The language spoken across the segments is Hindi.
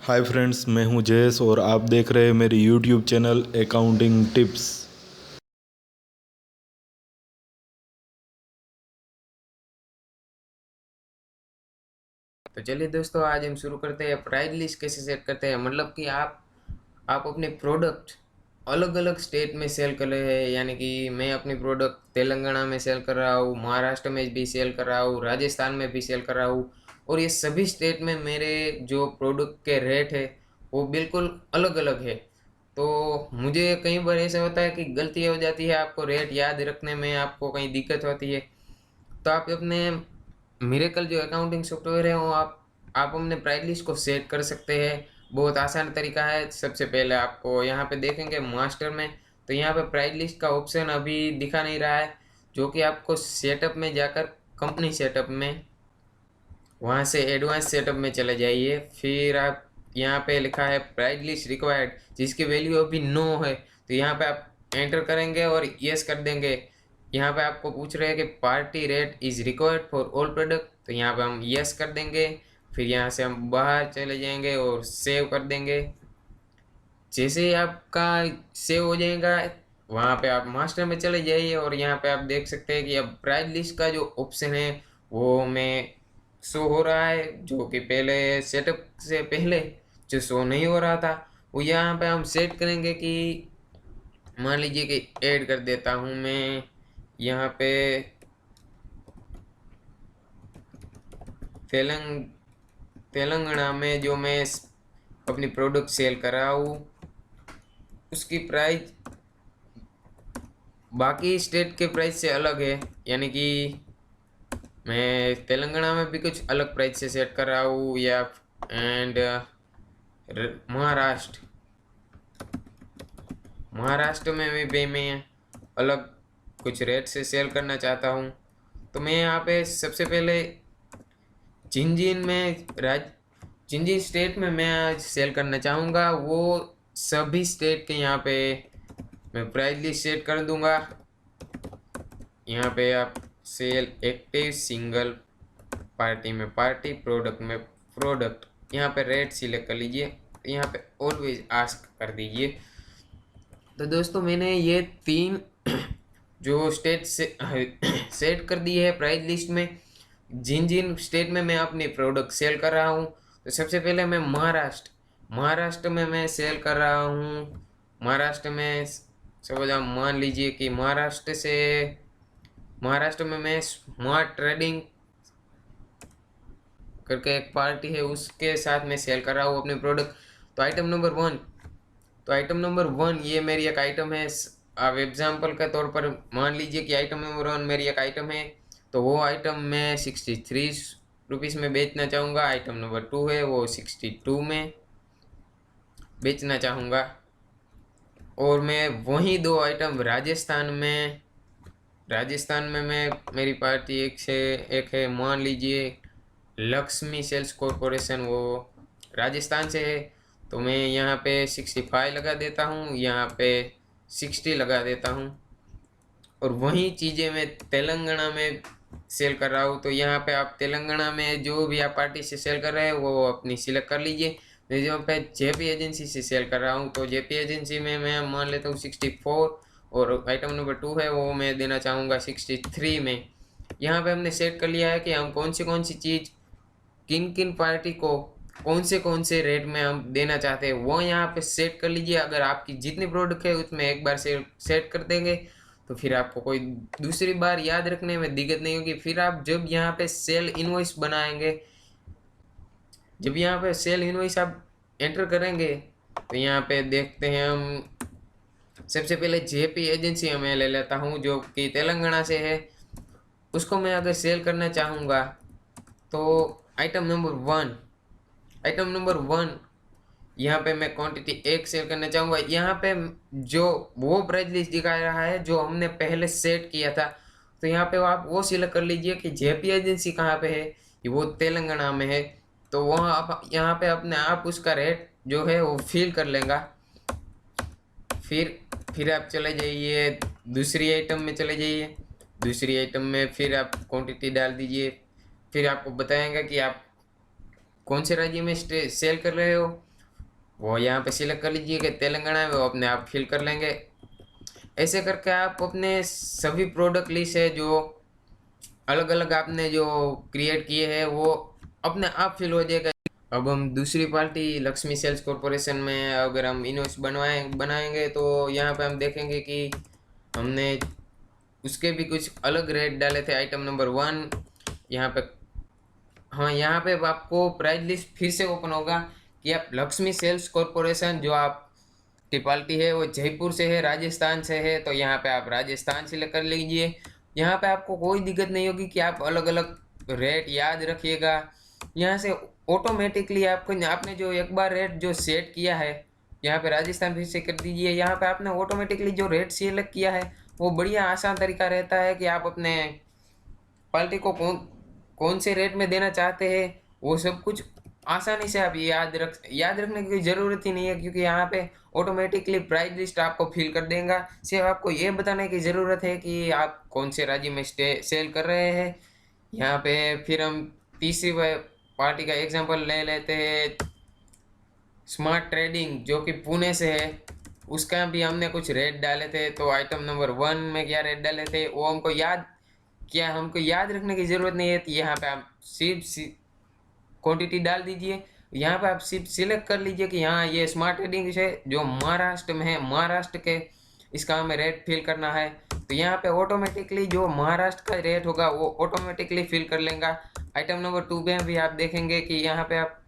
हाय फ्रेंड्स, मैं हूं जयेश और आप देख रहे हैं मेरी यूट्यूब चैनल अकाउंटिंग टिप्स। तो चलिए दोस्तों, आज हम शुरू करते हैं। प्राइस लिस्ट कैसे सेट करते हैं, मतलब कि आप अपने प्रोडक्ट अलग अलग स्टेट में सेल कर रहे हैं। यानी कि मैं अपनी प्रोडक्ट तेलंगाना में सेल कर रहा हूँ, महाराष्ट्र में भी सेल कर रहा हूँ, राजस्थान में भी सेल कर रहा हूँ। और ये सभी स्टेट में मेरे जो प्रोडक्ट के रेट है वो बिल्कुल अलग अलग है। तो मुझे कई बार ऐसा होता है कि गलती हो जाती है, आपको रेट याद रखने में आपको कहीं दिक्कत होती है। तो आप अपने मिरेकल जो अकाउंटिंग सॉफ्टवेयर है वो आप अपने प्राइस लिस्ट को सेट कर सकते हैं। बहुत आसान तरीका है। सबसे पहले आपको यहाँ पे देखेंगे मास्टर में, तो यहाँ पे प्राइस लिस्ट का ऑप्शन अभी दिखा नहीं रहा है, जो कि आपको सेटअप में जाकर कंपनी सेटअप में वहाँ से एडवांस सेटअप में चले जाइए। फिर आप यहाँ पे लिखा है प्राइस लिस्ट रिक्वायर्ड, जिसकी वैल्यू अभी 9 है, तो यहाँ पे आप एंटर करेंगे और यस कर देंगे। यहाँ पे आपको पूछ रहे हैं कि party rate is required for all product, तो यहाँ पे हम यस कर देंगे। फिर यहाँ से हम बाहर चले जाएंगे और सेव कर देंगे। जैसे ही आपका सेव हो जाएगा, वहाँ पे आप मास्टर में चले जाइए और यहाँ पे आप देख सकते हैं कि अब प्राइस लिस्ट का जो ऑप्शन है वो मैं शो हो रहा है, जो कि पहले सेटअप से पहले जो शो नहीं हो रहा था। वो यहाँ पे हम सेट करेंगे कि मान लीजिए कि ऐड कर देता हूँ मैं यहाँ पे तेलंग तेलंगाना में जो मैं अपनी प्रोडक्ट सेल कर रहा हूँ उसकी प्राइस बाकी स्टेट के प्राइस से अलग है। यानी कि मैं तेलंगाना में भी कुछ अलग प्राइस से सेट कर रहा हूँ, या एंड महाराष्ट्र महाराष्ट्र में भी मैं अलग कुछ रेट से सेल करना चाहता हूँ। तो मैं यहाँ पे सबसे पहले जिन में राज जिन जिन स्टेट में मैं आज सेल करना चाहूँगा वो सभी स्टेट के यहाँ पे मैं प्राइस लिस्ट सेट कर दूंगा। यहाँ पे आप सेल एक्टिव सिंगल पार्टी में पार्टी प्रोडक्ट में प्रोडक्ट यहाँ पे रेट सिलेक्ट कर लीजिए। यहाँ पे ऑलवेज आस्क कर दीजिए। तो दोस्तों, मैंने ये तीन जो स्टेट से सेट कर दी है प्राइस लिस्ट में। जिन जिन स्टेट में मैं अपनी प्रोडक्ट सेल कर रहा हूँ, तो सबसे पहले मैं महाराष्ट्र में मैं सेल कर रहा हूँ। महाराष्ट्र में सपोज आप मान लीजिए कि महाराष्ट्र में मैं स्मार्ट ट्रेडिंग करके एक पार्टी है उसके साथ मैं सेल कर रहा हूँ अपने प्रोडक्ट। तो आइटम नंबर वन ये मेरी एक आइटम है। आप एग्जाम्पल के तौर पर मान लीजिए कि आइटम नंबर वन मेरी एक आइटम है, तो वो आइटम मैं 63 रुपीज़ में बेचना चाहूँगा। आइटम नंबर टू है वो 62 में बेचना चाहूँगा। और मैं वही दो आइटम राजस्थान में मैं मेरी पार्टी एक है, मान लीजिए लक्ष्मी सेल्स कॉरपोरेशन, वो राजस्थान से है, तो मैं यहाँ पे 65 लगा देता हूँ, यहाँ पे 60 लगा देता हूँ। और वही चीज़ें मैं तेलंगाना में सेल कर रहा हूँ, तो यहाँ पे आप तेलंगाना में जो भी आप पार्टी से सेल कर रहे हैं वो अपनी सिलेक्ट कर लीजिए। मैं जो पे जेपी एजेंसी से सेल कर रहा हूँ, तो जेपी एजेंसी में मैं मान लेता हूँ 64, और आइटम नंबर टू है वो मैं देना चाहूँगा 63 में। यहाँ पे हमने सेट कर लिया है कि हम कौन सी चीज़ किन किन पार्टी को कौन से रेट में हम देना चाहते हैं वो यहाँ पे सेट कर लीजिए। अगर आपकी जितनी प्रोडक्ट है उसमें एक बार से सेट कर देंगे तो फिर आपको कोई दूसरी बार याद रखने में दिक्कत नहीं होगी। फिर आप जब यहाँ पे सेल इनवॉइस बनाएंगे, जब यहाँ पे सेल इनवॉइस आप एंटर करेंगे, तो यहाँ पे देखते हैं हम सबसे पहले जेपी एजेंसी मैं ले लेता हूँ जो कि तेलंगाना से है। उसको मैं अगर सेल करना चाहूँगा तो item number one item number one यहाँ पे मैं क्वांटिटी एक सेल करना चाहूँगा। यहाँ पे जो वो प्राइस लिस्ट दिखा रहा है जो हमने पहले सेट किया था, तो यहाँ पे आप वो सिलेक्ट कर लीजिए कि जेपी एजेंसी कहाँ पे है, ये वो तेलंगाना में है। तो वहाँ आप यहाँ पे अपने आप उसका रेट जो है वो फिल कर लेगा। फिर आप चले जाइए दूसरी आइटम में चले जाइए। दूसरी आइटम में फिर आप क्वांटिटी डाल दीजिए। फिर आपको बताएंगे कि आप कौन से राज्य में सेल कर रहे हो। वो यहाँ पे सिलेक्ट कर लीजिए कि तेलंगाना है, वो अपने आप फिल कर लेंगे। ऐसे करके आप अपने सभी प्रोडक्ट लिस्ट है जो अलग अलग आपने जो क्रिएट किए हैं वो अपने आप फिल हो जाएगा। अब हम दूसरी पार्टी लक्ष्मी सेल्स कॉरपोरेशन में अगर हम इनवॉइस बनाएंगे तो यहाँ पे हम देखेंगे कि हमने उसके भी कुछ अलग रेट डाले थे। आइटम नंबर 1 यहाँ पे, हाँ यहाँ पे आपको प्राइस लिस्ट फिर से ओपन होगा कि आप लक्ष्मी सेल्स कॉरपोरेशन जो आप की पार्टी है वो जयपुर से है, राजस्थान से है, तो यहाँ पे आप राजस्थान सिलेक्ट कर लीजिए। यहाँ पे आपको कोई दिक्कत नहीं होगी कि आप अलग अलग रेट याद रखिएगा। यहाँ से ऑटोमेटिकली आपको आपने जो एक बार रेट जो सेट किया है, यहाँ पे राजस्थान फिर से कर दीजिए। यहाँ पे आपने ऑटोमेटिकली जो रेट सिलेक्ट किया है वो बढ़िया आसान तरीका रहता है कि आप अपने पार्टी को कौन कौन से रेट में देना चाहते हैं वो सब कुछ आसानी से आप याद रखने की ज़रूरत ही नहीं है, क्योंकि यहाँ पे ऑटोमेटिकली प्राइस लिस्ट आपको फिल कर देगा। सिर्फ आपको ये बताने की ज़रूरत है कि आप कौन से राज्य में सेल कर रहे हैं। यहाँ पे फिर हम तीसरी पार्टी का एग्जांपल ले लेते हैं, स्मार्ट ट्रेडिंग जो कि पुणे से है। उसका भी हमने कुछ रेट डाले थे, तो आइटम नंबर 1 में क्या रेट डाले थे वो हमको याद रखने की ज़रूरत नहीं है। तो यहाँ पे आप सिर्फ क्वांटिटी डाल दीजिए। यहाँ पे आप सिर्फ सिलेक्ट कर लीजिए कि हाँ ये स्मार्ट ट्रेडिंग है जो महाराष्ट्र में है, महाराष्ट्र के इसका हमें रेट फिल करना है। तो यहाँ पे ऑटोमेटिकली जो महाराष्ट्र का रेट होगा वो ऑटोमेटिकली फिल कर लेगा। आइटम नंबर 2 में भी आप देखेंगे कि यहाँ पे आप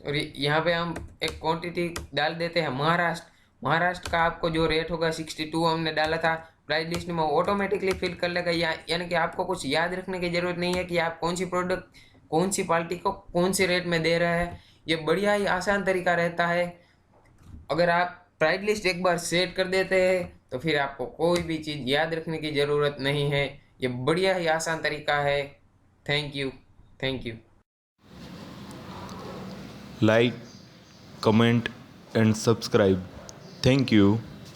यहाँ पे हम एक क्वांटिटी डाल देते हैं महाराष्ट्र का आपको जो रेट होगा 62 हमने डाला था, प्राइस लिस्ट में ऑटोमेटिकली फिल कर लेगा। यानी कि आपको कुछ याद रखने की ज़रूरत नहीं है कि आप कौन सी प्रोडक्ट कौन सी पार्टी को कौन से रेट में दे रहे हैं। ये बढ़िया ही आसान तरीका रहता है। अगर आप प्राइस लिस्ट एक बार सेट कर देते हैं तो फिर आपको कोई भी चीज़ याद रखने की ज़रूरत नहीं है। ये बढ़िया ही आसान तरीका है। Thank you, thank you. Like, comment, and subscribe. Thank you.